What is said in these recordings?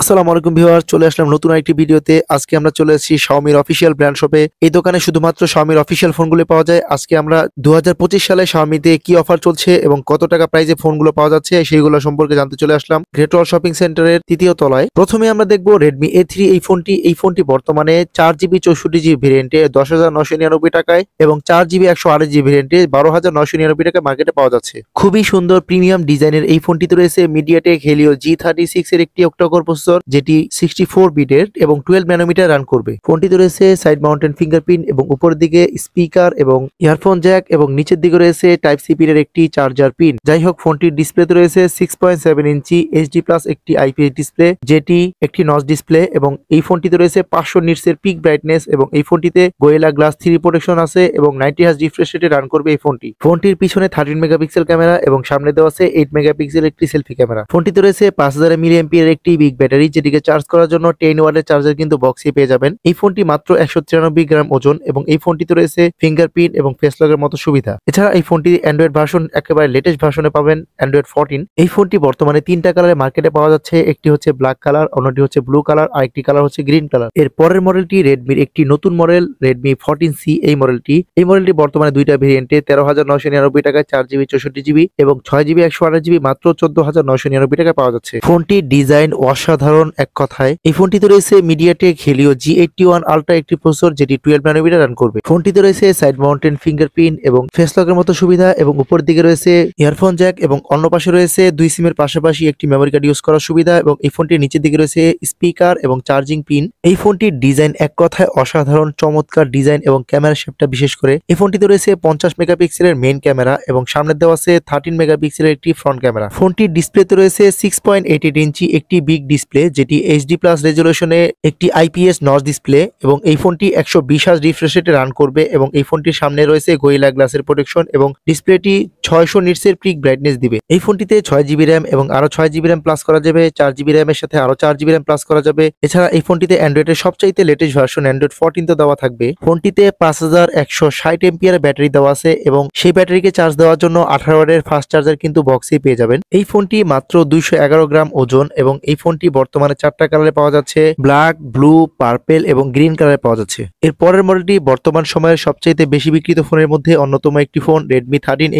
আসসালামু আলাইকুম ভিউয়ার, চলে আসলাম নতুন একটি ভিডিওতে। আজকে আমরা চলে এসেছি Xiaomi অফিসিয়াল ব্র্যান্ড শপে। এই দোকানে শুধুমাত্র Xiaomi অফিসিয়াল ফোনগুলো পাওয়া যায়। আজকে আমরা 2025 সালে Xiaomi তে কি অফার চলছে এবং কত টাকা প্রাইসে ফোনগুলো পাওয়া যাচ্ছে সেইগুলো সম্পর্কে জানতে চলে আসলাম গ্রেট ওয়াল শপিং সেন্টারের তৃতীয় তলায়। প্রথমে আমরা দেখব Redmi A3 এই ফোনটি বর্তমানে 4GB 64GB ভেরিয়েন্টে 10,999 টাকায় এবং 4GB 128GB ভেরিয়েন্টে 12,999 টাকায় মার্কেটে পাওয়া যাচ্ছে। খুবই সুন্দর প্রিমিয়াম ডিজাইনের এই ফোনটিতে রয়েছে MediaTek Helio G36 এর একটি অক্টা-কোর প্রসেসর, যেটি 64 বিটের এবং 12 ন্যানোমিটার রান করবে। ফোনটিতে রয়েছে সাইড মাউন্টেন ফিঙ্গারপ্রিন্ট এবং উপরের দিকে স্পিকার এবং ইয়ারফোন জ্যাক এবং নিচের দিকে রয়েছে টাইপ সি পিনের একটি চার্জার পিন। যাই হোক, ফোনটির ডিসপ্লেতে রয়েছে 6.7 ইঞ্চি এইচডি প্লাস একটি আইপিএস ডিসপ্লে, যেটি একটি নচ ডিসপ্লে এবং এই ফোনটিতে রয়েছে 500 নিটসের পিক ব্রাইটনেস এবং এই ফোনটিতে গোয়েলা গ্লাস 3 প্রোটেকশন আছে এবং 90 হার্জ রিফ্রেশ রেটে রান করবে এই ফোনটি। ফোনটির পিছনে 13 মেগাপিক্সেল ক্যামেরা এবং সামনে দেওয়া আছে 8 মেগাপিক্সেল একটি সেলফি ক্যামেরা। ফোনটিতে রয়েছে 5000 mAh এর একটি বিগ ব্যাটারি, যেটিকে চার্জ করার জন্য 10 ওয়াটের চার্জার কিন্তু বক্সে পেয়ে যাবেন। এই ফোনটি মাত্র 193 গ্রাম ওজন এবং এই ফোনটিতে রয়েছে ফিঙ্গারপ্রিন্ট এবং ফেস লকের মতো সুবিধা। এছাড়া এই ফোনটি অ্যান্ড্রয়েড ভার্সন একেবারে লেটেস্ট ভার্সনে পাবেন, অ্যান্ড্রয়েড 14। এই ফোনটি বর্তমানে 3টা কালারে মার্কেটে পাওয়া যাচ্ছে। একটি হচ্ছে ব্ল্যাক কালার, অন্যটি হচ্ছে ব্লু কালার, আর একটি কালার হচ্ছে গ্রিন কালার। এর পরের মডেলটি রেডমির একটি নতুন মডেল Redmi 14C। এই মডেলটি বর্তমানে দুইটা ভেরিয়েন্টে 13,999 টাকায় 4GB 64GB এবং 6GB 128GB মাত্র 14,999 টাকায় পাওয়া যাচ্ছে। ফোনটির ডিজাইন অসাধারণ এক কথায়। এই ফোনটিতে রয়েছে MediaTek Helio G81 Ultra একটি প্রসেসর, যেটি 12 ন্যানোমিটার রান করবে। ফোনটিতে রয়েছে সাইড মাউন্টেন ফিঙ্গারপ্রিন্ট এবং ফেস লকের মতো সুবিধা এবং উপরের দিকে রয়েছে ইয়ারফোন জ্যাক এবং অন্য পাশে রয়েছে 2 সিমের পাশাপাশি একটি মেমরি কার্ড ইউজ করার সুবিধা এবং এই ফোনটির নিচের দিকে রয়েছে স্পিকার এবং চার্জিং পিন। এই ফোনটির ডিজাইন এক কথায় অসাধারণ, চমৎকার ডিজাইন এবং ক্যামেরা শেপটা বিশেষ করে। এই ফোনটিতে রয়েছে 50 মেগাপিক্সেলের মেইন ক্যামেরা এবং সামনে দেওয়া আছে 13 মেগাপিক্সেলের একটি ফ্রন্ট ক্যামেরা। ফোনটির ডিসপ্লেতে রয়েছে 6.88 ইঞ্চি একটি বিগ ডিসপ্লে, যেটি এইচডি প্লাস রেজলিউশনে একটি আইপিএস নচ ডিসপ্লে এবং এই ফোনটি 120 হার্জ রিফ্রেশ রেটে রান করবে এবং এই ফোনটির সামনে রয়েছে গোরিলা গ্লাসের প্রোটেকশন এবং ডিসপ্লেটি 600 নিটসের পিক ব্রাইটনেস দিবে। এই ফোনটিতে 6GB র্যাম এবং আরো 6GB র্যাম প্লাস করা যাবে, 4GB র্যামের সাথে আরো 4GB র্যাম প্লাস করা যাবে। এছাড়া এই ফোনটিতে অ্যান্ড্রয়েডের সবচাইতে লেটেস্ট ভার্সন অ্যান্ড্রয়েড 14 তো দেওয়া থাকবে। ফোনটিতে 5160 এমপিআর ব্যাটারি দেওয়া আছে এবং সেই ব্যাটারিকে চার্জ দেওয়ার জন্য 18 ওয়াটের ফাস্ট চার্জার কিন্তু বক্সেই পেয়ে যাবেন। এই ফোনটি মাত্র 211 গ্রাম ওজন এবং এই ফোনটি বর্তমানে 4টা কালারে পাওয়া যাচ্ছে, ব্ল্যাক, ব্লু, পার্পেল এবং গ্রিন কালারে পাওয়া যাচ্ছে। এর পরের মডেলটি বর্তমান সময়ের সবচাইতে বেশি বিক্রিত ফোনের মধ্যে অন্যতম একটি ফোন Redmi 13।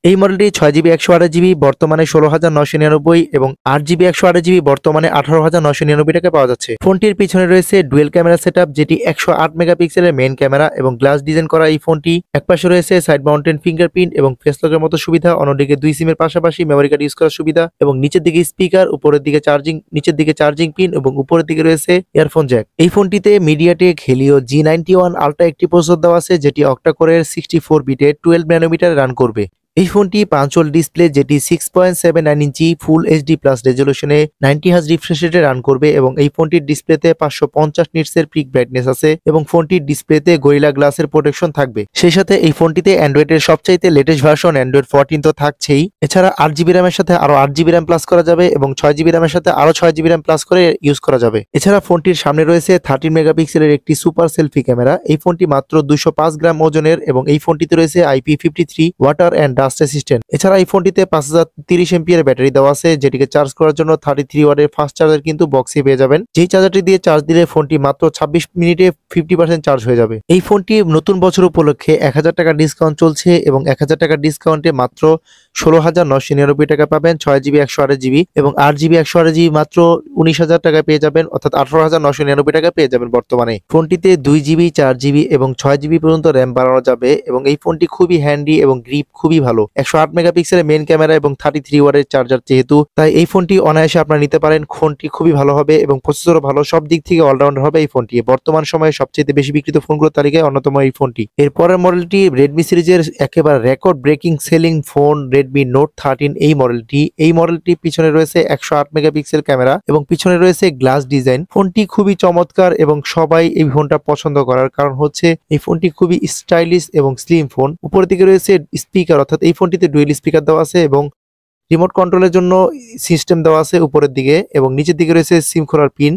এই মডেলটি 6GB 128GB বর্তমানে 16,999 এবং 8GB 128GB বর্তমানে 18,999 টাকায় পাওয়া যাচ্ছে। ফোনটির পিছনে রয়েছে ডুয়েল ক্যামেরা সেটআপ, যেটি 108 মেগাপিক্সেলের মেইন ক্যামেরা এবং গ্লাস ডিজাইন করা। এই ফোনটি একপাশে রয়েছে সাইড মাউন্টেন ফিঙ্গারপ্রিন্ট এবং ফেস লকের মতো সুবিধা, অন্যদিকে 2 সিমের পাশাপাশি মেমরি কার্ড ইউজ করার সুবিধা এবং নিচের দিকে স্পিকার, উপরের দিকে চার্জিং, নিচের দিকে চার্জিং পিন এবং উপরের দিকে রয়েছে ইয়ারফোন জ্যাক। এই ফোনটিতে MediaTek Helio G91 Ultra একটি প্রসেসর দেওয়া আছে, যেটি অক্টা-কোরের 64 বিটের 12 ন্যানোমিটার রান করবে। এই ফোনটি পাঁচল ডিসপ্লে, যেটি 6.79 ইঞ্চি ফুল এইচডি প্লাস রেজলিউশনে 90 হার্জ রিফ্রেশ রেটে রান করবে এবং এই ফোনটির ডিসপ্লেতে 550 নিটসের পিক ব্রাইটনেস আছে এবং ফোনটির ডিসপ্লেতে গোরিলা গ্লাসের প্রোটেকশন থাকবে। সেই সাথে এই ফোনটিতে অ্যান্ড্রয়েডের সবচাইতে লেটেস্ট ভার্সন অ্যান্ড্রয়েড 14 তো থাকছেই। এছাড়া 8GB র্যামের সাথে আরো 8GB র্যাম প্লাস করা যাবে এবং 6GB র্যামের সাথে আরো 6GB র্যাম প্লাস করে ইউজ করা যাবে। এছাড়া ফোনটির সামনে রয়েছে 13 মেগাপিক্সেলের একটি সুপার সেলফি ক্যামেরা। এই ফোনটি মাত্র 205 গ্রাম ওজনের এবং এই ফোনটিতে রয়েছে IP53 water and dust resistant. এছাড়া এই ফোনটিতে 5030 এমপিআর ব্যাটারি দেওয়া আছে, যেটিকে চার্জ করার জন্য 33 ওয়াটের ফাস্ট চার্জার কিন্তু বক্সে পেয়ে যাবেন। যেই চার্জারটি দিয়ে চার্জ দিলে ফোনটি মাত্র 26 মিনিটে 50% চার্জ হয়ে যাবে। এই ফোনটি নতুন বছর উপলক্ষে 1000 টাকা ডিসকাউন্ট চলছে এবং 1000 টাকার ডিসকাউন্টে মাত্র 16,999 টাকা পাবেন। 6GB 128GB এবং 8GB 128GB মাত্র 19,000 টাকা পেয়ে যাবেন, অর্থাৎ 18,999 টাকা পেয়ে যাবেন বর্তমানে। ফোনটিতে 2GB 4GB এবং 6GB পর্যন্ত র্যাম বাড়ানো যাবে এবং এই ফোনটি খুবই হ্যান্ডি এবং গ্রিপ খুবই ভালো। 108 মেগাপিক্সেলের মেইন ক্যামেরা এবং 33 ওয়াটের চার্জার, যেহেতু তাই এই ফোনটি অনায়াসে আপনারা নিতে পারেন। ফোনটি খুবই ভালো হবে এবং প্রসেসরও ভালো, সব দিক থেকে অলরাউন্ডার হবে এই ফোনটি। বর্তমান সময়ে সবচেয়ে বেশি বিক্রিত ফোনগুলোর তালিকায় অন্যতম এই ফোনটি। এর পরের মডেলটি Redmi সিরিজের একেবারে record breaking selling phone Redmi Note 13। এই মডেলটি পিছনে রয়েছে 108 মেগাপিক্সেল ক্যামেরা এবং পিছনে রয়েছে গ্লাস ডিজাইন। ফোনটি খুবই চমৎকার এবং সবাই এই ফোনটা পছন্দ করার কারণ হচ্ছে এই ফোনটি খুবই স্টাইলিশ এবং স্লিম ফোন। উপরের দিকে রয়েছে স্পিকার, অর্থাৎ এই ফোনটিতে ডুয়েল স্পিকার দেওয়া আছে এবং রিমোট কন্ট্রোলের জন্য সিস্টেম দেওয়া আছে উপরের দিকে এবং নিচের দিকে রয়েছে সিম খোলার পিন।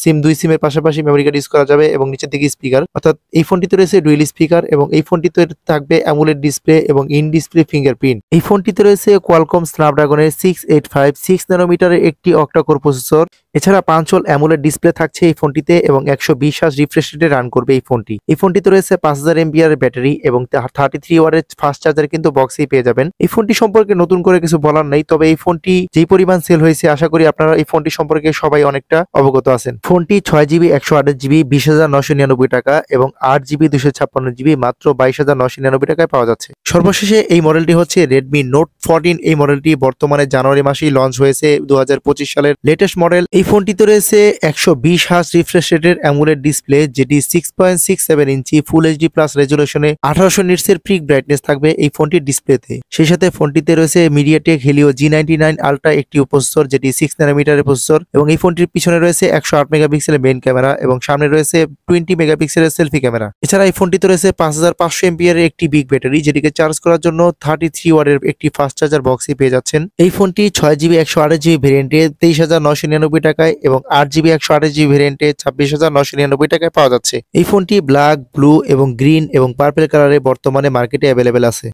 সিম 2 সিমের পাশাপাশি মেমরি কার্ড ইউজ করা যাবে এবং নিচের দিকে স্পিকার, অর্থাৎ এই ফোনটিতে রয়েছে ডুয়েল স্পিকার এবং এই ফোনটিতে থাকবে অ্যামোলেড ডিসপ্লে এবং ইন ডিসপ্লে ফিঙ্গারপ্রিন্ট। এই ফোনটিতে রয়েছে কোয়ালকম স্ন্যাপড্রাগনের 685 6 ন্যানোমিটারের একটি অক্টা-কোর প্রসেসর এছাড়া 5 হল অ্যামোলেড ডিসপ্লে থাকছে এই ফোনটিতে এবং 120 হার্জ রিফ্রেশ রেটে রান করবে এই ফোনটি। এই ফোনটিতে রয়েছে 5000 এমপিআর ব্যাটারি এবং 33 ওয়াটের ফাস্ট চার্জার কিন্তু বক্সেই পেয়ে যাবেন। এই ফোনটি সম্পর্কে নতুন করে কিছু বলার নেই, তবে এই ফোনটি যেই পরিমাণ সেল হয়েছে আশা করি আপনারা এই ফোনটি সম্পর্কে সবাই অনেকটা অবগত আছেন। ফোনটি 6GB 128GB 20,999 টাকা এবং 8GB 256GB মাত্র 22,999 টাকায় পাওয়া যাচ্ছে। সর্বশেষে এই মডেলটি হচ্ছে Redmi Note 14। এই মডেলটি বর্তমানে জানুয়ারি মাসেই লঞ্চ হয়েছে, 2025 সালের লেটেস্ট মডেল। এই ফোনটিতে রয়েছে 120 হার্জ রিফ্রেশ রেটের অ্যামোলেড ডিসপ্লে, যেটি 6.67 ইঞ্চি ফুল এইচডি প্লাস রেজুলেশনে 1800 নিটসের পিক ব্রাইটনেস থাকবে এই ফোনটির ডিসপ্লেতে। সেই সাথে ফোনটিতে রয়েছে MediaTek Helio G99 Ultra একটি প্রসেসর, যেটি 6 ন্যানোমিটারের প্রসেসর এবং এই ফোনটির পিছনে রয়েছে 108 মেগাপিক্সেলের মেইন ক্যামেরা এবং সামনে রয়েছে 20 মেগাপিক্সেলের সেলফি ক্যামেরা। এছাড়া এই ফোনটিতে রয়েছে 5500 এমপিআর একটি বিগ ব্যাটারি, যেটিকে চার্জ করার জন্য 33 ওয়াটের একটি ফাস্ট চার্জার বক্সে পেয়ে যাচ্ছেন। এই ফোনটি 6GB 128GB ভেরিয়েন্টে 23,999 টাকায় এবং 8GB 128GB ভেরিয়েন্টে 26,999 টাকায় পাওয়া যাচ্ছে। এই ফোনটি ব্ল্যাক, ব্লু এবং গ্রিন এবং পার্পল কালারে বর্তমানে মার্কেটে অ্যাভেলেবেল আছে।